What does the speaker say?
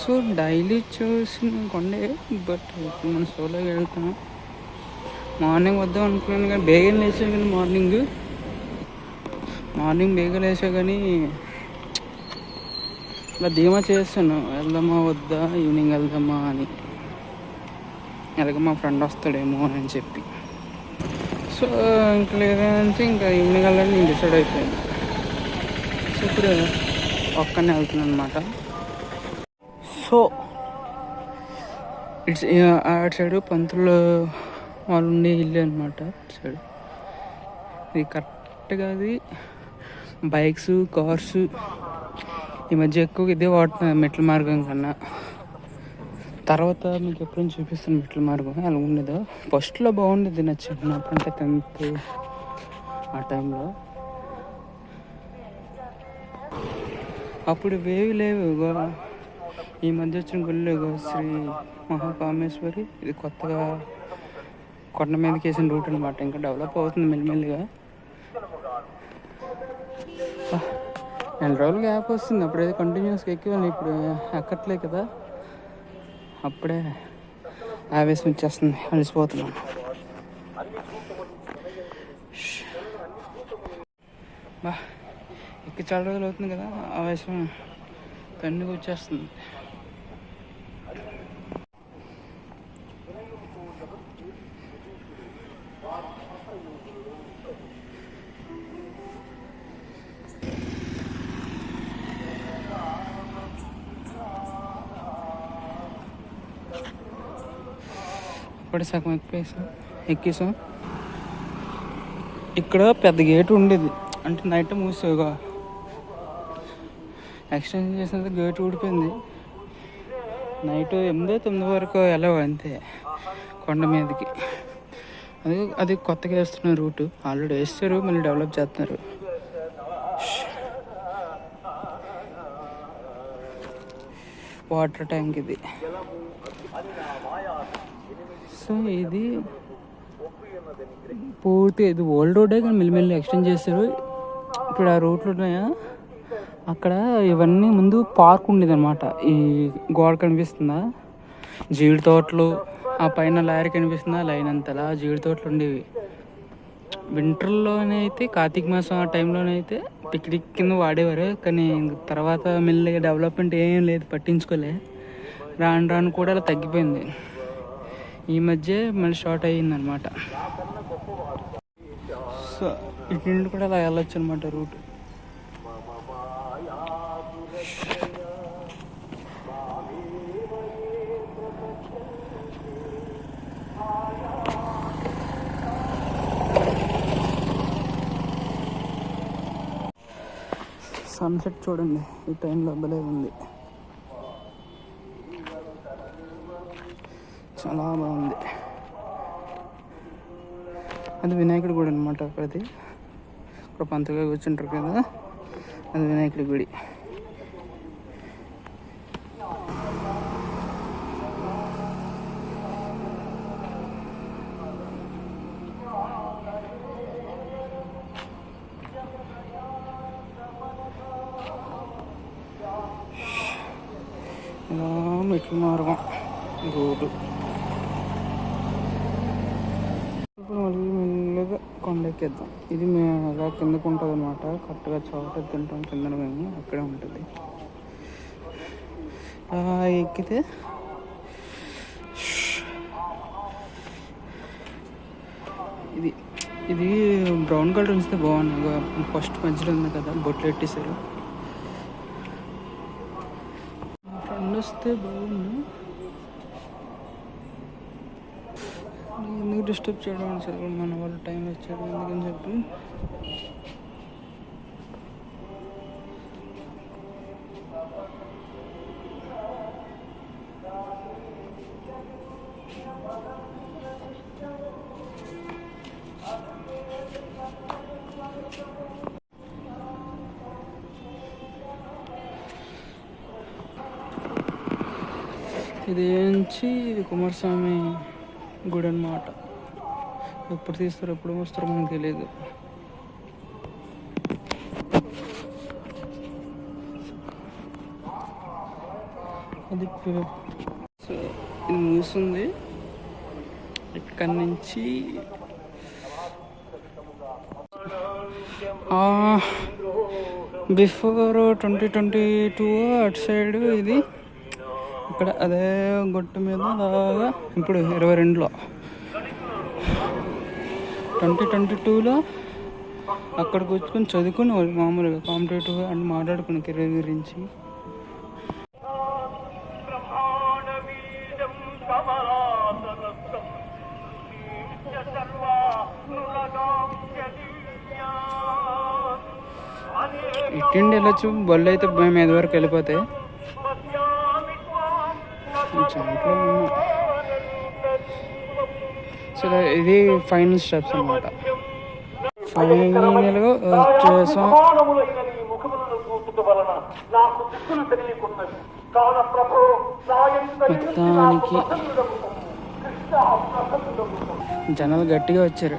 So daily చూసిన కొండే, but ఇప్పుడు మనం సోలోగా వెళ్తాం. మార్నింగ్ వద్దాం అనుకున్నాను కానీ బేగా లేచాను, కానీ మార్నింగ్ బేగా లేచా కానీ ఇలా ధీమా చేస్తాను, వెళ్దామా వద్దా, ఈవినింగ్ వెళ్దామా అని. అలాగే మా ఫ్రెండ్ వస్తాడేమో అని చెప్పి. సో ఇంకా లేదంటే ఇంకా ఈవినింగ్ వెళ్ళాలని నేను డిసైడ్ అయిపోయాను. సో ఇప్పుడు ఒక్కనే వెళ్తున్నాను అనమాట. సో ఇట్స్ అటు సైడు పంతులు వాళ్ళు ఉండే ఇల్లు అనమాట. అటు సైడు ఇది కరెక్ట్గా అది బైక్స్, కార్స్ ఈ మధ్య ఎక్కువగా ఇదే వాడుతున్నాయి మెట్ల మార్గం కన్నా. తర్వాత మీకు ఎప్పుడైనా చూపిస్తాను మెట్ల మార్గం అలా ఉండేదో. ఫస్ట్లో బాగుండేది నా చిన్నప్పుడు, అంటే 10th ఆ టైంలో. అప్పుడు వేవి లేవు. ఈ మధ్య వచ్చిన గుళ్ళు శ్రీ మహాకామేశ్వరి, ఇది కొత్తగా కొండ మీదకి వేసిన రూట్ అనమాట. ఇంకా డెవలప్ అవుతుంది మెల్లిమెల్లిగా. 4 రోజులు గ్యాప్ వస్తుంది. అప్పుడైతే కంటిన్యూస్గా ఎక్కేవాళ్ళు, ఇప్పుడు ఎక్కట్లే కదా. అప్పుడే ఆవేశం వచ్చేస్తుంది, అలసిపోతున్నాను. ఎక్కి చాలా రోజులు అవుతుంది కదా, ఆవేశం కన్నుకు వచ్చేస్తుంది. అప్పుడే సగం ఎక్కేసాం. ఇక్కడ పెద్ద గేట్ ఉండేది, అంటే నైట్ మూసేగా ఎక్స్టెండ్ చేసినంత గేట్ ఊడిపోయింది. నైట్ 8-9 వరకు వెళ్ళవు అంతే కొండ మీదకి. అది కొత్తగా వేస్తున్నారు రూటు. ఆల్రెడీ వేస్తారు, మళ్ళీ డెవలప్ చేస్తున్నారు. వాటర్ ట్యాంక్ ఇది. సో ఇది పూర్తిగా ఇది ఓల్డ్ రోడే, కానీ మెల్లిమెల్లి ఎక్స్టెండ్ చేస్తారు. ఇప్పుడు ఆ రూట్లు ఉన్నాయా, అక్కడ ఇవన్నీ ముందు పార్క్ ఉండేది అనమాట. ఈ గోడ కనిపిస్తుందా, జీడి తోటలు, ఆ పైన లారీ కనిపిస్తుందా, లైన్ అంతలా జీడి తోటలు ఉండేవి. వింటర్లోనే అయితే, కార్తీక మాసం ఆ టైంలోనైతే పిక్నిక్ కింద వాడేవారు. కానీ తర్వాత మెల్లిగా డెవలప్మెంట్ ఏం లేదు, పట్టించుకోలే. రాను కూడా అలా తగ్గిపోయింది. ఈ మధ్య మళ్ళీ షార్ట్ అయ్యిందనమాట. సో ఇటు నుండి కూడా అలా వెళ్ళొచ్చు అనమాట రూట్. సన్సెట్ చూడండి, ఈ టైంలో భలే ఉంది, చాలా బాగుంది. అది వినాయకుడి గుడి అనమాట. అక్కడది ఇక్కడ పంతుగా కూర్చుంటారు కదా, అది వినాయకుడి గుడి. ఇలా మెట్ల మార్గం రోడ్డు. ఇప్పుడు మళ్ళీ మెల్లగా కొండెక్కేద్దాం. ఇది మేము అలా కిందకు ఉంటుంది అనమాట. కరెక్ట్గా చోట తింటాం కింద, మేము అక్కడే ఉంటుంది. ఎక్కితే ఇది బ్రౌన్ కలర్ ఉంచితే బాగున్నాయి. ఫస్ట్ మధ్యలో ఉంది కదా, బొట్లు పెట్టేశారు. ఫ్రెండ్ వస్తే బాగుంది, ఎందుకు డిస్టర్బ్ చేయడం అని సార్, మన వాళ్ళు టైం వచ్చాడు ఎందుకని చెప్పి. ఇది కుమారస్వామి గుడి అన్నమాట. ఎప్పుడు తీస్తారో ఎప్పుడు వస్తారో మనకు తెలియదు. అది సో ఇది మూస్తుంది. ఇక్కడి నుంచి బిఫోర్ 2022 అటు సైడ్ ఇది ఇక్కడ అదే గొట్టు మీద అలాగా ఇప్పుడు 22లో 2022లో అక్కడ కూర్చుకొని చదువుకుని వాళ్ళు మామూలుగా కాంపిటేటివ్ అని మాట్లాడుకుని కెరీర్ గురించి. ఇట్టిండి వెళ్ళొచ్చు, బళ్ళు అయితే మేము ఎది వరకు వెళ్ళిపోతాయి. సో ఇది ఫైనల్ స్టెప్స్ అన్నమాట. ఫైనల్గా వచ్చేసాం. మొత్తానికి జనాలు గట్టిగా వచ్చారు.